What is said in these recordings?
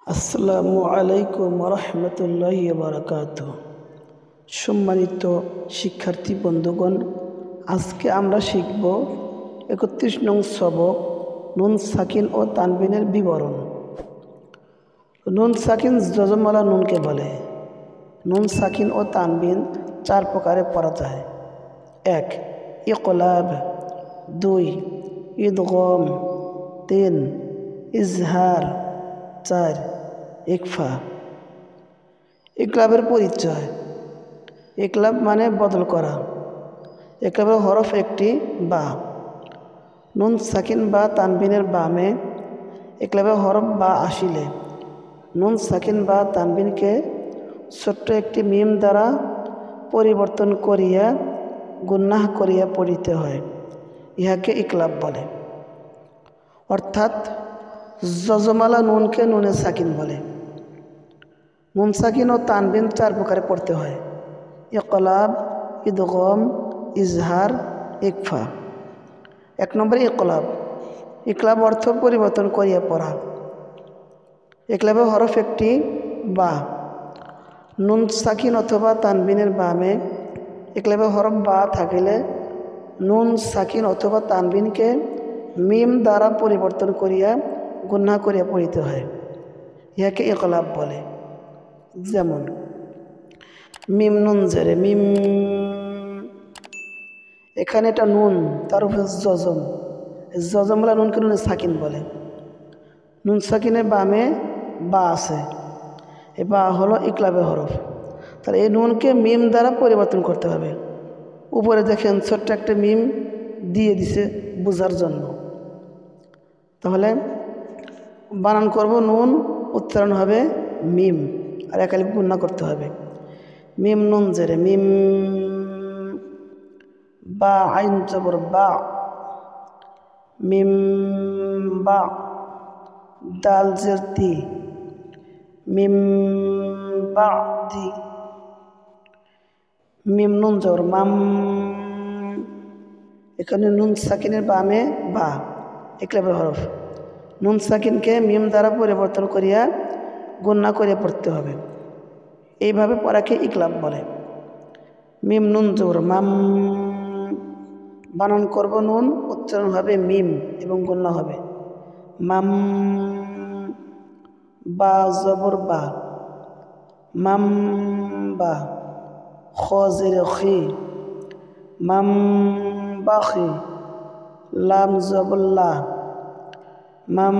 আসসালামু আলাইকুম রহমতুল্লাহি বারাকাতুহ। সম্মানিত শিক্ষার্থী বন্ধুগণ, আজকে আমরা শিখব ৩১ নং সবক নুন সাকিন ও তানবিনের বিবরণ। নুন সাকিন যজমওয়ালা নুনকে বলে। নুন সাকিন ও তানবিন চার প্রকারে পড়া যায়। ১. ইকলাব, ২. ইদগম, ৩. ইজহার, ৪. ইকফা। ইকলাবের পরিচয়। ইকলাব মানে বদল করা। ইকলাবের হরফ একটি বা। নুন সাকিন বা তানবিনের বামে ইকলাবের হরফ বা আসিলে নুন সাকিন বা তানবিনকে ছোট্ট একটি মিম দ্বারা পরিবর্তন করিয়া গুন্নাহ করিয়া পড়িতে হয়। ইহাকে ইকলাব বলে। অর্থাৎ যজমালা নুনকে নুনে সাকিন বলে। নুন সাকিন ও তানবিন চার প্রকারে পড়তে হয়: ইকলাব, ইদগম, ইজহার, ইকফা। ১ নম্বরে ইকলাব। ইকলাব অর্থ পরিবর্তন করিয়া পড়া। ইকলাবের হরফ একটি বা। নুন সাকিন অথবা তানবিনের বামে ইকলাবের হরফ বা থাকিলে নুন সাকিন অথবা তানবিনকে মিম দ্বারা পরিবর্তন করিয়া গুন্নাহ করিয়া পড়িতে হয়। ইহাকে ইকলাব বলে। যেমন মিম নুন জেরে মিম, এখানে এটা নুন, তার উপরে যজম। যজমওয়ালা নুনকে নুনে সাকিন বলে। নুন সাকিনের বামে বা আছে, এ বা হলো ইকলাবের হরফ। তাহলে এই নুনকে মিম দ্বারা পরিবর্তন করতে হবে। উপরে দেখেন ছোট্ট একটা মিম দিয়ে দিছে বোঝার জন্য। তাহলে বানান করব নুন, উচ্চারণ হবে মিম, আর একালিপ গুন্না করতে হবে। মিম নুন জেরে মিম, বা আইন জবর বা, মিম বা, দাল জের দি, মিম বা দি, মিম নুন জবর মাম, এখানে নুন সাকিনের বামে বা, ইকলাবের হরফ। নুন সাকিনকে মিম দ্বারা পরিবর্তন করিয়া গুন্না করিয়া পড়তে হবে। এইভাবে পড়াকে ইকলাব বলে। মিম নুন জবর মাম, বানান করব নুন, উচ্চারণ হবে মিম এবং গুন্না হবে মাম। বা জবর বা, মাম বা, খ জেরে খি, মাম বাখি, লাম জবর লা, মাম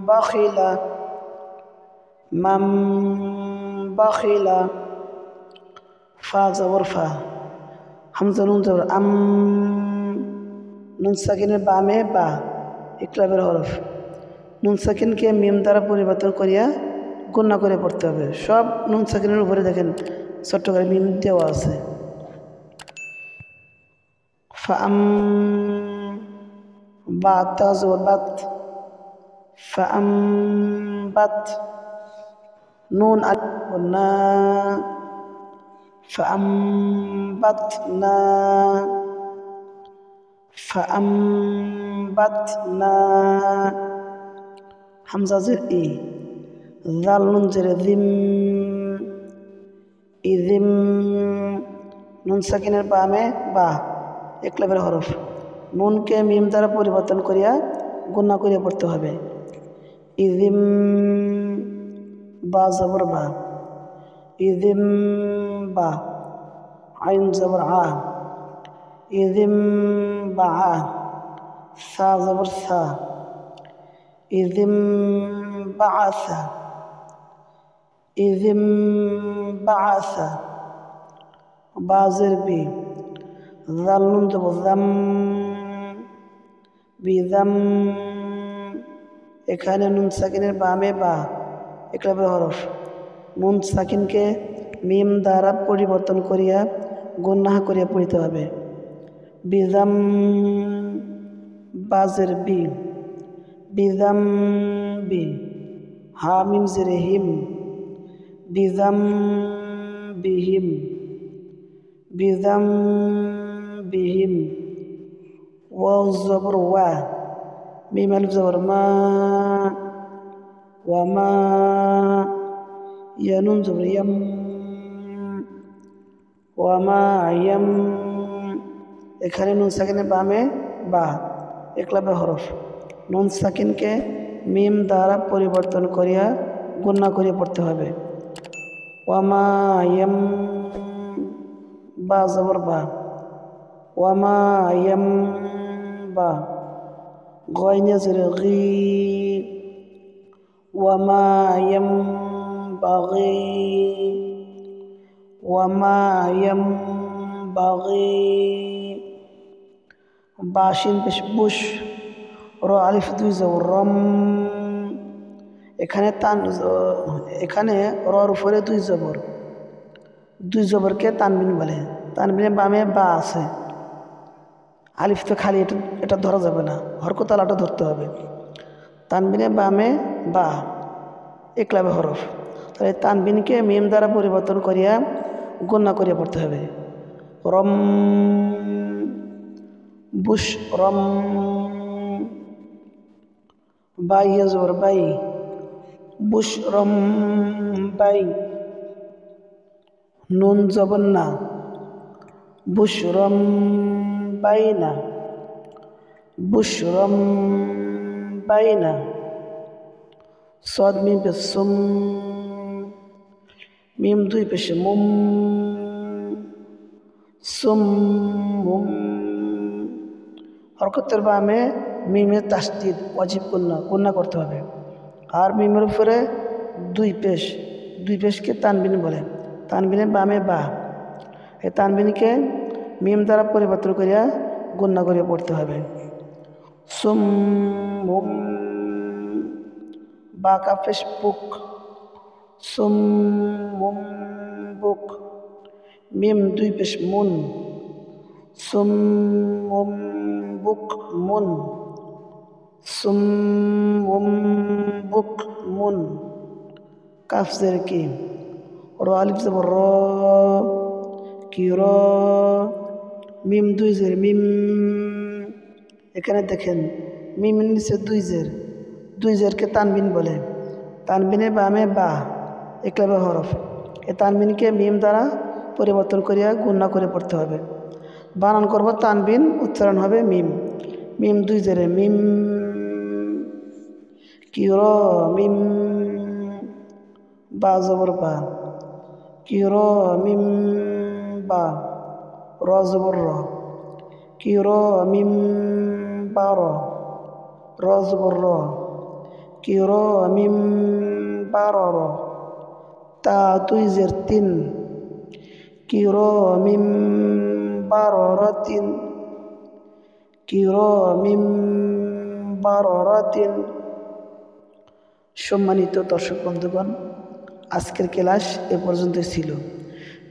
বাখিলা, মাম বাখিলা, ফা জবর ফা, হামজা নুন জবর আম, নুন সাকিনের বামে বা, ইকলাবের হরফ। নুন সাকিনকে মিম দ্বারা পরিবর্তন করিয়া গুন্না করে পড়তে হবে। সব নুন সাকিনের উপরে দেখেন ছোট্ট করে মিম দেওয়া আছে। ফাআম, বা তা জবর বাত, ফাআম বাত, নুন আলিফ না, ফাআম বাত না, ফাআম বাত না, হামজা জের ই, জাল নুন জেরে জিম, ইজিম, নুন সাকিনের বামে বা, ইকলাবের হরফ। নুনকে মিম দ্বারা পরিবর্তন করিয়া গুন্না করিয়া পড়তে হবে। ইজিম, বা জবর বা, ইজিম বা, আইন জবর আ, ইজিম বা আ, সা জবর সা, ইজিম বা আসা, ইজিম বা আসা, বাজের বি, জাল নুন জবর জাম, বিজাম, এখানে নুন সাকিনের বামে বা, ইকলাবের হরফ। নুন সাকিনকে মিম দ্বারা পরিবর্তন করিয়া গুন্নাহ করিয়া পড়িতে হবে। বিজাম, বাজের বি, বিজাম বি, হা মিম জেরে হিম, বিজাম বিহিম, বিজাম বিহিম, ওয়াও জবর ওয়া, মিম আলিফ জবর মা, ওয়ামা, ইয়া নুন জবর ইয়াম, ওয়ামা ইয়াম। এখানে নুন সাকিনের বামে বা, একলব্য হরফ। নুন সাকিনকে মিম দ্বারা পরিবর্তন করিয়া গুণা করিয়া পড়তে হবে। ওয়ামা ইয়াম, বা জবর বা, ওয়ামা ইয়াম বা, গয়না জেরে গি, ওয়ামা ইয়াম বাগি, ওয়ামা ইয়াম বাগি। বাশিন পেশ বুশ, র আলিফ দুই জবর রম। এখানে রর উপরে দুই জবরকে তানবিন বলে। তানবিনের বামে বা আছে, আলিফ তো খালি, এটা ধরা যাবে না, হরকতালাটা ধরতে হবে। তানবিনের বামে বা, একলব্য হরফ। তাহলে তানবিনকে মিম দ্বারা পরিবর্তন করিয়া গুণা করিয়া পড়তে হবে। রম, বুশ রম, বাই জবর বাই, বুশ রম বাই। নুন জবর না, বুশ রম বাই না, বুশ রম বাই না। সদ মিম পেশ সুম, মিম দুই পেশে মুম, সুম মুম। হরকতের বামে মিমের তাসদিদ ওয়াজিব গুণা করতে হবে। আর মিমের উপরে দুই পেশকে তানবিন বলে। তানবিনের বামে বা, এই তানবিনকে মিম দ্বারা পরিবর্তন করিয়া গুণা করিয়া পড়তে হবে। সুম মুম, বা কাফ পেশ বুক, সুম মুম বুক। মিম দুই পেশ মুন, সুম মুম বুক মুন, সুম মুম বুক মুন। কাফ জের কি, র আলিফ জবর র, কি র। মিম দুই জের মিম। এখানে দেখেন মিম নিচে দুই জেরকে তানবিন বলে। তানবিনের বামে বা, একলব্য হরফ। এই তানবিনকে মিম দ্বারা পরিবর্তন করিয়া গুণা করে পড়তে হবে। বানান করব তানবিন, উচ্চারণ হবে মিম। মিম দুই জেরে মিম, কি র মিম, বা জবর বা, কি র মিম বা, র জবর র, কি র মিম বা র, র জবর র, কি র মিম বা র র। তা দুই জের তিন, কি র মিম বা র র তিন, কি র মিম বা র র তিন। সম্মানিত দর্শক বন্ধুগণ, আজকের ক্লাস এ পর্যন্ত ছিল।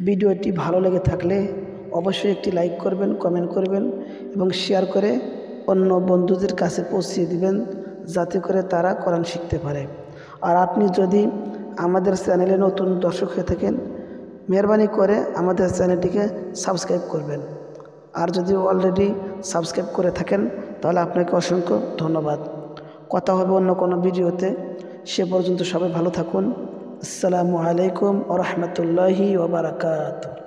ভিডিওটি ভালো লেগে থাকলে অবশ্যই একটি লাইক করবেন, কমেন্ট করবেন এবং শেয়ার করে অন্য বন্ধুদের কাছে পৌঁছিয়ে দিবেন, যাতে করে তারা কোরআন শিখতে পারে। আর আপনি যদি আমাদের চ্যানেলে নতুন দর্শক হয়ে থাকেন, মেহরবানি করে আমাদের চ্যানেলটিকে সাবস্ক্রাইব করবেন। আর যদি অলরেডি সাবস্ক্রাইব করে থাকেন তাহলে আপনাকে অসংখ্য ধন্যবাদ। কথা হবে অন্য কোনো ভিডিওতে। সে পর্যন্ত সবাই ভালো থাকুন। আসসালামু আলাইকুম ওয়া রাহমাতুল্লাহি ওয়া বারাকাতুহু।